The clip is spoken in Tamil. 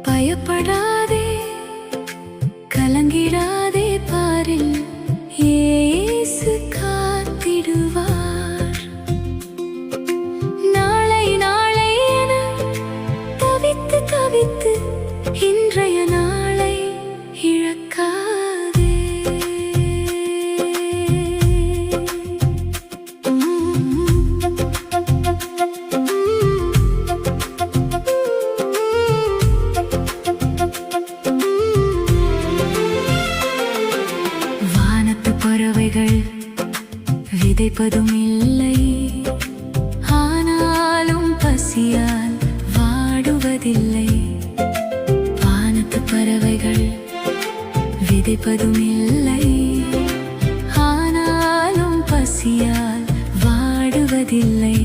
பயப்படாதே கலங்கிடாதே பாரில் இயேசு காத்திடுவார். நாளை நாளை என தவித்து தவித்து இன்றைய நாளை இழக்காதே. வானத்து பறவைகள் விதைப்பதும் இல்லை, ஆனாலும் பசியால் வாடுவதில்லை. வானத்து பறவைகள் விதைப்பதும் இல்லை, ஆனாலும் பசியால் வாடுவதில்லை.